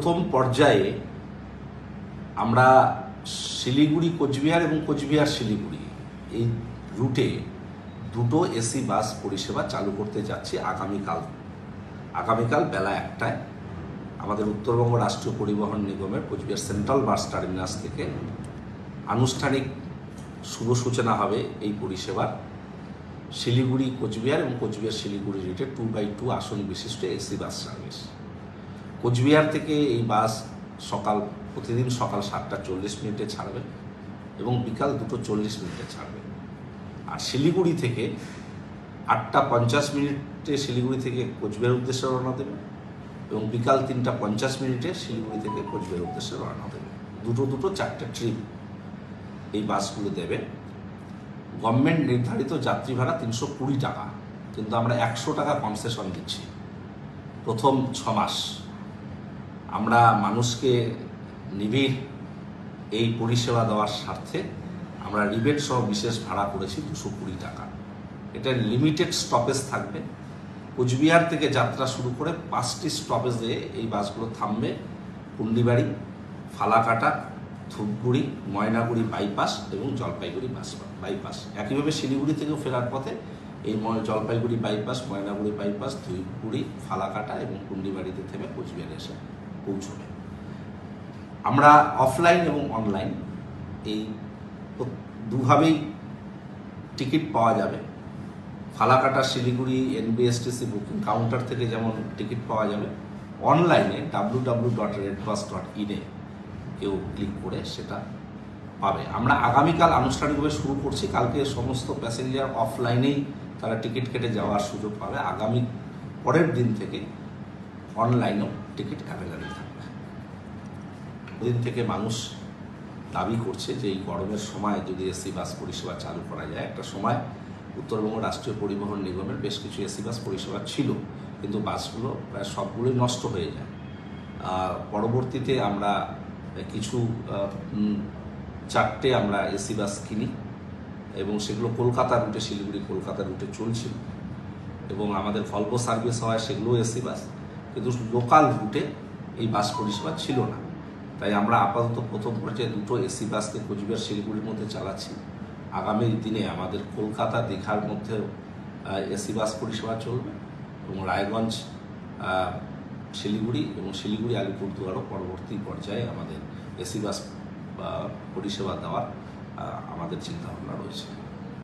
প্রথম পর্যায়ে আমরা শিলিগুড়ি কোচবিহার এবং কোচবিহার শিলিগুড়ি এই রুটে দুটো এসি বাস পরিষেবা চালু করতে যাচ্ছি আগামীকাল বেলা 1টায় আমাদের উত্তরবঙ্গ রাষ্ট্রীয় পরিবহন নিগমের কোচবিহার সেন্ট্রাল বাস টার্মিনাস থেকে আনুষ্ঠানিক শুভ সূচনা হবে এই পরিষেবার। শিলিগুড়ি কোচবিহার এবং কোচবিহার শিলিগুড়ি রুটে 2x2 আসন বিশিষ্ট এসি বাস সার্ভিস। কোচবিহার থেকে এই বাস প্রতিদিন সকাল 7:40 ছাড়বে এবং বিকাল 2:40 ছাড়বে। আর শিলিগুড়ি থেকে 8:50 শিলিগুড়ি থেকে কোচবিহার উদ্দেশ্যে রওনা দেবে এবং বিকাল 3:50 শিলিগুড়ি থেকে কোচবিহার উদ্দেশ্যে রওনা দেবে। দুটো 4টে ট্রিপ এই বাসগুলো দেবে। গভর্নমেন্ট নির্ধারিত যাত্রী ভাড়া 320 টাকা, কিন্তু আমরা 100 টাকা কনসেশন দিচ্ছি প্রথম 6 মাস। আমরা মানুষকে নিবিড় এই পরিষেবা দেওয়ার স্বার্থে আমরা রিবেট সহ বিশেষ ভাড়া করেছি 220 টাকা। এটা লিমিটেড স্টপেজ থাকবে। কোচবিহার থেকে যাত্রা শুরু করে 5টি স্টপেজে এই বাসগুলো থামবে। কুন্ডিবাড়ি, ফালাকাটা, ধূপগুড়ি, ময়নাগুড়ি বাইপাস এবং জলপাইগুড়ি বাইপাস। একইভাবে শিলিগুড়ি থেকেও ফেরার পথে এই জলপাইগুড়ি বাইপাস, ময়নাগুড়ি বাইপাস, ধূপগুড়ি, ফালাকাটা এবং কুন্ডিবাড়িতে থেমে কোচবিহারে এসে পৌঁছবে। আমরা অফলাইন এবং অনলাইন এই দুভাবেই টিকিট পাওয়া যাবে। Falakata Siliguri NBSTC booking counter থেকে যেমন টিকিট পাওয়া যাবে, অনলাইনে www.redbus.in কেউ ক্লিক করে সেটা পাবে। আমরা আগামীকাল আনুষ্ঠানিকভাবে শুরু করছি। কালকে সমস্ত প্যাসেঞ্জার অফলাইনেই তারা টিকিট কেটে যাওয়ার সুযোগ পাবে। আগামী পরের দিন থেকে অনলাইনেও টিকিট অ্যাভেলেবল থাকবে। ওদিন থেকে মানুষ দাবি করছে যে এই গরমের সময় যদি এসি বাস পরিষেবা চালু করা যায়। একটা সময় উত্তরবঙ্গ রাষ্ট্রীয় পরিবহন নিগমের বেশ কিছু এসি বাস পরিষেবা ছিল, কিন্তু বাসগুলো প্রায় সবগুলোই নষ্ট হয়ে যায়। পরবর্তীতে আমরা কিছু 4টে আমরা এসি বাস কিনি এবং সেগুলো কলকাতা রুটে, শিলিগুড়ি কলকাতা রুটে চলছিল এবং আমাদের ভলভো সার্ভিস হয় সেগুলো এসি বাস, কিন্তু লোকাল রুটে এই বাস পরিষেবা ছিল না। তাই আমরা আপাতত প্রথম পর্যায়ে দুটো এসি বাসকে কোচবিহার শিলিগুড়ির মধ্যে চালাচ্ছি। আগামী দিনে আমাদের কলকাতা দীঘার মধ্যে এসি বাস পরিষেবা চলবে এবং রায়গঞ্জ শিলিগুড়ি এবং শিলিগুড়ি আলিপুরদুয়ারও পরবর্তী পর্যায়ে আমাদের এসি বাস পরিষেবা দেওয়ার আমাদের চিন্তাভাবনা রয়েছে।